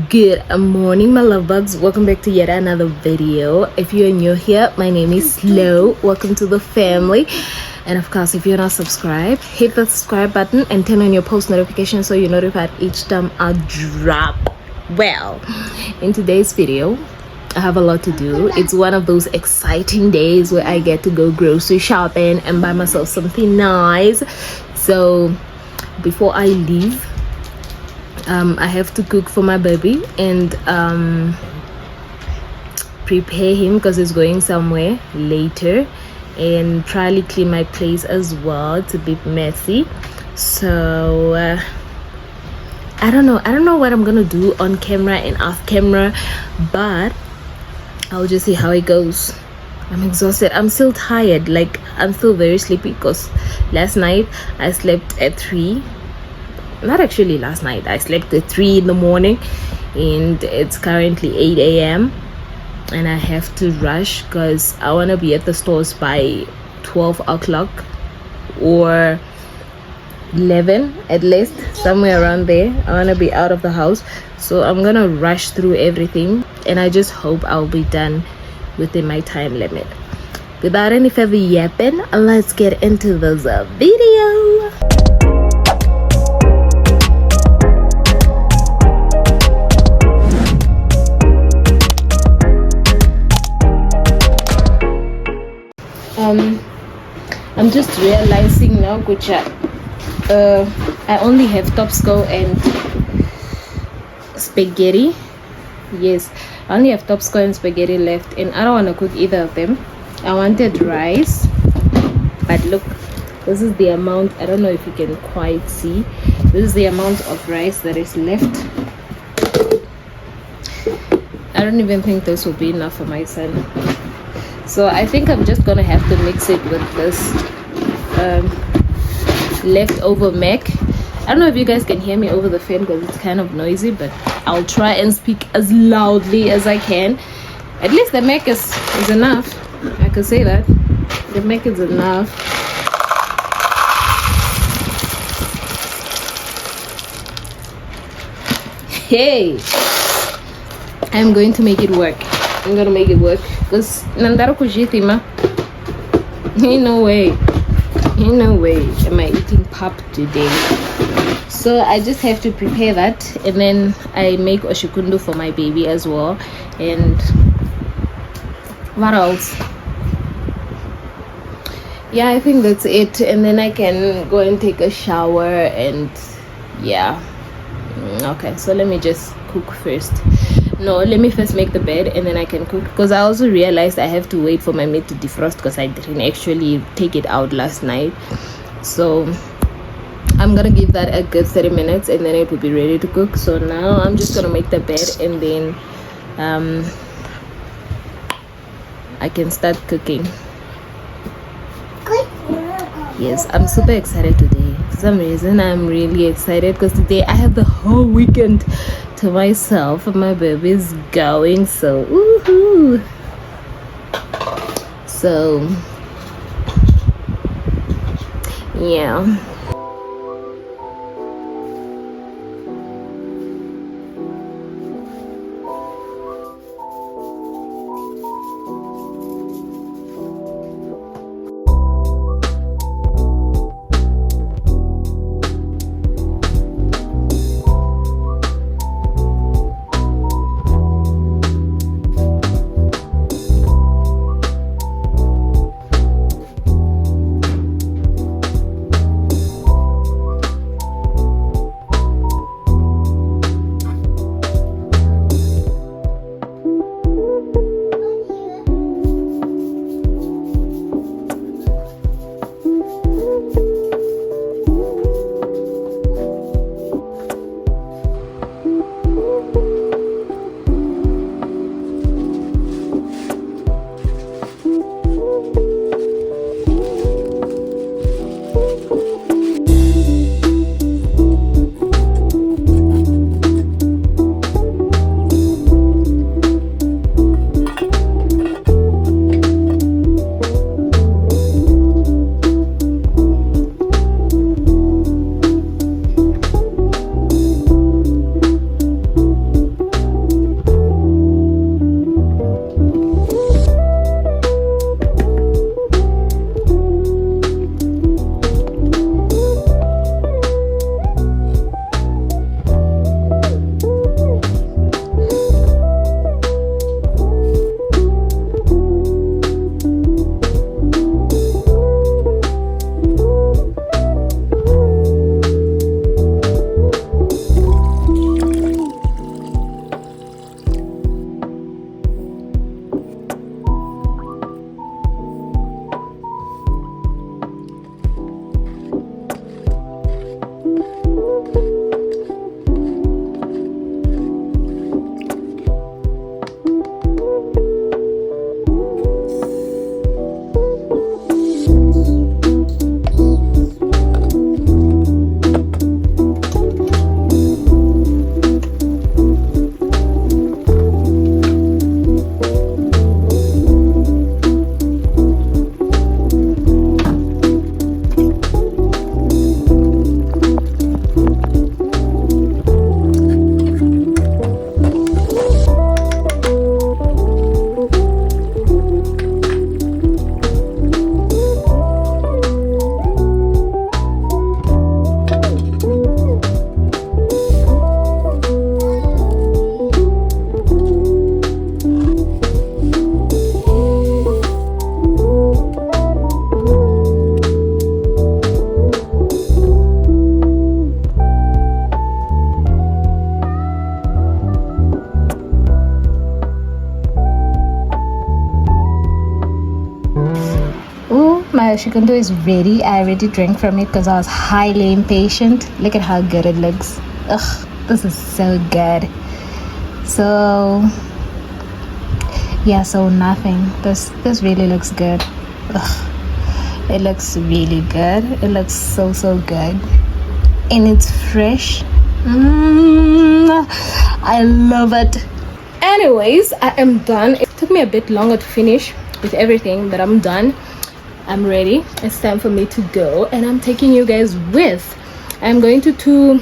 Good morning, my love bugs. Welcome back to yet another video. If you're new here, my name is Slow. Welcome to the family. And of course, if you're not subscribed, hit the subscribe button and turn on your post notifications so you're notified each time I drop. Well, in today's video, I have a lot to do. It's one of those exciting days where I get to go grocery shopping and buy myself something nice. So before I leave, I have to cook for my baby and prepare him because he's going somewhere later, and probably clean my place as well. It's a bit messy, so I don't know what I'm gonna do on camera and off camera, but I'll just see how it goes. I'm exhausted. I'm still tired. Like, I'm still very sleepy because last night I slept at 3. Not actually last night. I slept at 3 in the morning and it's currently 8 a.m. and I have to rush because I want to be at the stores by 12 o'clock or 11 at least, somewhere around there. I want to be out of the house, so I'm gonna rush through everything and I just hope I'll be done within my time limit. Without any further yapping, let's get into this video. I'm just realizing now, Kucha, I only have topsko and spaghetti. Yes, I only have topsko and spaghetti left, and I don't want to cook either of them. I wanted rice, but look, this is the amount. I don't know if you can quite see. This is the amount of rice that is left. I don't even think this will be enough for my son. So I think I'm just gonna have to mix it with this leftover mac. I don't know if you guys can hear me over the fan because it's kind of noisy, but I'll try and speak as loudly as I can. At least the mac is enough. I could say that the mac is enough. Hey, I'm going to make it work. I'm gonna make it work because Nandaro Kujitima. Ain't no way am I eating pap today. So I just have to prepare that, and then I make oshikundu for my baby as well. And what else? Yeah, I think that's it. And then I can go and take a shower, and yeah. Okay, so let me just cook first. No, let me first make the bed and then I can cook, because I also realized I have to wait for my meat to defrost because I didn't actually take it out last night. So I'm gonna give that a good 30 minutes and then it will be ready to cook. So now I'm just gonna make the bed and then I can start cooking. Yes, I'm super excited today. For some reason I'm really excited because today I have the whole weekend to myself and my baby's going, so woohoo. So yeah. Shikondo is ready. I already drank from it because I was highly impatient. Look at how good it looks. Ugh, this is so good. So yeah, so nothing. This really looks good. Ugh, it looks really good. It looks so good, and it's fresh. I love it. Anyways, I am done. It took me a bit longer to finish with everything, but I'm done. I'm ready. It's time for me to go, and I'm taking you guys with. I'm going to 2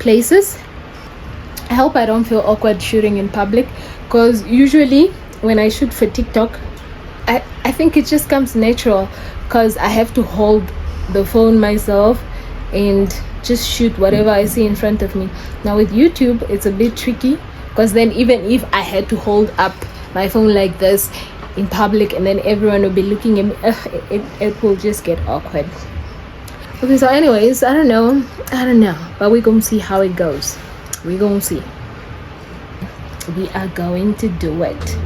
places. I hope I don't feel awkward shooting in public, because usually when I shoot for TikTok, I think it just comes natural, because I have to hold the phone myself and just shoot whatever I see in front of me. Now with YouTube, it's a bit tricky, because then even if I had to hold up my phone like this in public and then everyone will be looking at me, it will just get awkward. Okay, so anyways, I don't know, but we're gonna see how it goes. We're gonna see. We are going to do it.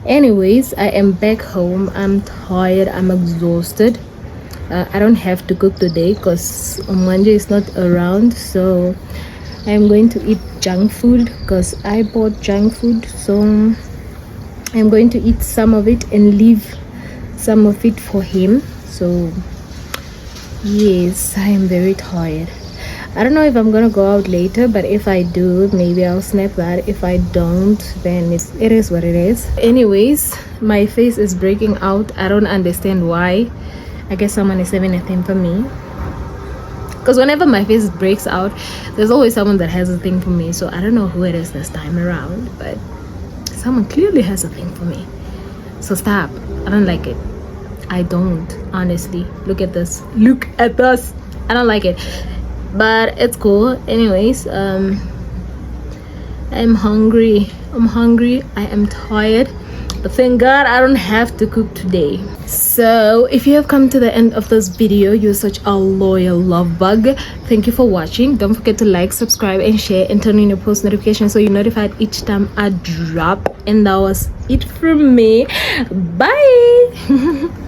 Anyways, I am back home. I'm tired, I'm exhausted. I don't have to cook today because Omanje is not around, so I'm going to eat junk food because I bought junk food. So I'm going to eat some of it and leave some of it for him. So yes, I am very tired. I don't know if I'm gonna go out later, but if I do, maybe I'll snap that. If I don't, then it is what it is. Anyways, my face is breaking out. I don't understand why. I guess someone is having a thing for me, because whenever my face breaks out, there's always someone that has a thing for me. So I don't know who it is this time around, but someone clearly has a thing for me. So stop. I don't like it. I don't, honestly. Look at this. Look at this. I don't like it, but it's cool. Anyways, I'm hungry. I am tired, but thank God I don't have to cook today. So if you have come to the end of this video, you're such a loyal love bug. Thank you for watching. Don't forget to like, subscribe, and share, and turn on your post notifications so you're notified each time I drop. And that was it from me. Bye.